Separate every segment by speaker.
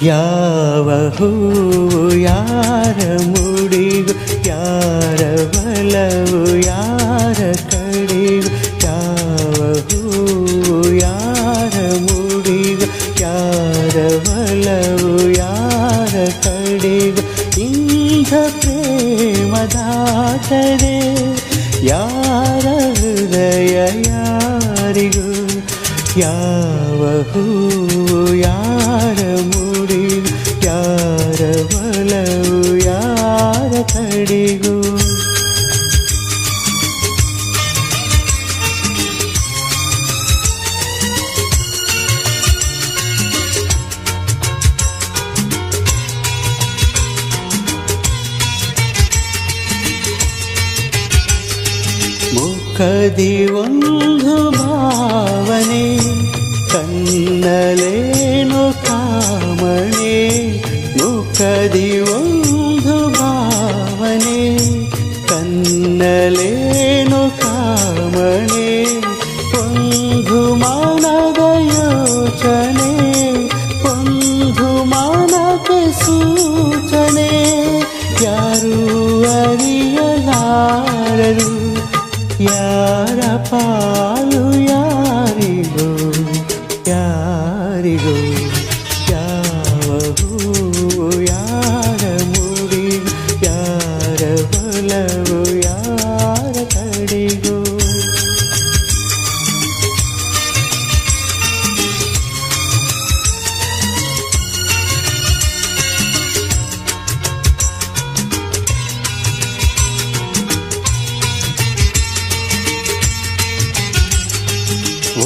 Speaker 1: ಯಾವ ಹೂವು ಯಾರ ಮುಡಿಗು, ಯಾರ ಬಲವು ಯಾರ ಕಡೆಗೂ. ಯಾವ ಹೂವು ಯಾರ ಮುಡಿಗು, ಯಾರ ಬಲವು ಯಾರ ಕಡೆಗೂ. ಇಂಥ ಪ್ರೇಮದಾತರೆ ಯಾರ ಹೃದಯ ಯಾರಿಗೂ. ಯಾವ ಹೂವು ಯಾರ ಮುಡಿಗು, ಯಾರ ಬಲವು ಯಾರ ಕಡೆಗೂ. ಮುಖದಿ ಒಂದು ಭಾವನೆ, ಕಣ್ಣಲೇನು ಕಾಮಣೆ. ಮುಖದಿ ಒಂದು ಭಾವನೆ, ಕಣ್ಣಲೇನು ಕಾಮಣೆ. ಒಂದು ಮನದ ಯೋಚನೆ, ಒಂದು ಮನಕ್ಕೆ ಸೂಚನೆ. ಯಾರೂ ಅರಿಯಲಾರರು ಯಾರ ಪಾಲು ಯಾರಿಗೋ, ಯಾರಿಗೋ. ಯಾವ ಹೂವು ಯಾರ ಮುಡಿಗು, ಯಾರ ಬಲವು ಯಾರ ಕಡೆಗೂ.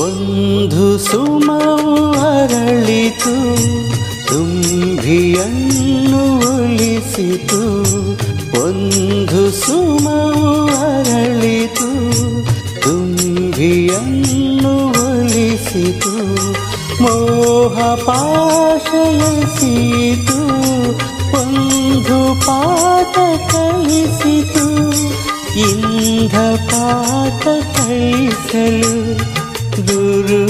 Speaker 1: ಒಂದು ಸುಮವು ಅರಳಿತು, ತುಂಬಿಯನ್ನು ಒಲಿಸಿತು. ಒಂದು ಸುಮವು ಅರಳಿತು, ತುಂಬಿಯನ್ನು ಒಲಿಸಿತು. ಮೋಹ ಪಾಶಯಿಸಿತು, ಒಂದು ಪಾಠ ಕಲಿಸಿತು. ಇಂಥ ಪಾಠ ಕಲಿಸಲು ಗುರು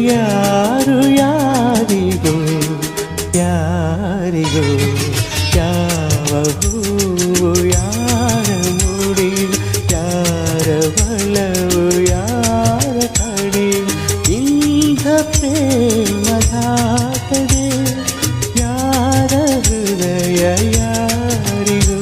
Speaker 1: ಯಾರು ಯಾರಿಗೋ, ಯಾರಿಗೋ. ಯಾವ ಹೂವು ಯಾರ ಮುಡಿಗು, ಯಾರ ಬಲವು ಯಾರ ಕಡೆಗೂ. ಇಂಥ ಪ್ರೇಮದಾತರೆ ಯಾರ ಹೃದಯ ಯಾರಿಗೂ.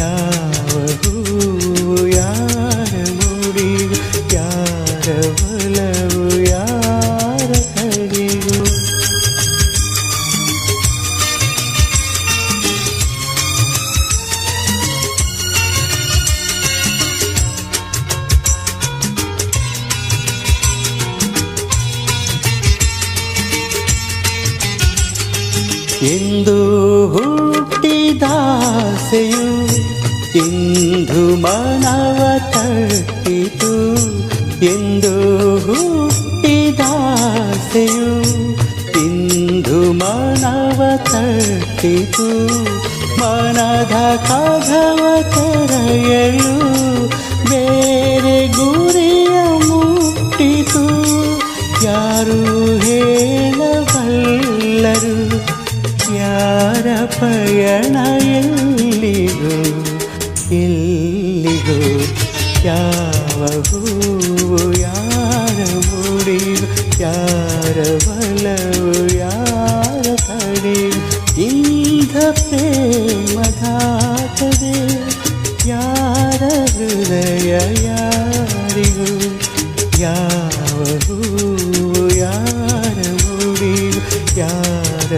Speaker 1: ಯಾವ ಹೂವು ಯಾರ ಮುಡಿಗು, ಯಾರ ಬಲವು ಯಾರ ಕಡೆಗೂ. ಎಂದು ಹುಟ್ಟಿದಾಸೆಯು ಇಂದು ಮನವ ತಟ್ಟಿತು. ಎಂದು ಹುಟ್ಟಿದಾಸೆಯು ಇಂದು ಮನವ ತಟ್ಟಿತು. ಮನದ ಕಥವ ತೆರೆಯಲು ಬೇರೆ ಗುರಿಯ ಮುಟ್ಟಿತು. ಯಾರು ಹೇಳಬಲ್ಲರು ಯಾರ ಪಯಣ ಎಲ್ಲಿಗೋ, ಎಲ್ಲಿಗೋ. ಯಾವ ಹೂವು ಯಾರ ಮುಡಿಗು, ಯಾರ ಬಲವು ಯಾರ ಕಡೆಗೂ. ಇಂಥ ಪ್ರೇಮದಾತರೆ ಯಾರ ಹೃದಯ ಯಾರಿಗೂ. ಯಾವ ಹೂವು ಯಾರ ಮುಡಿಗು, ಯಾರ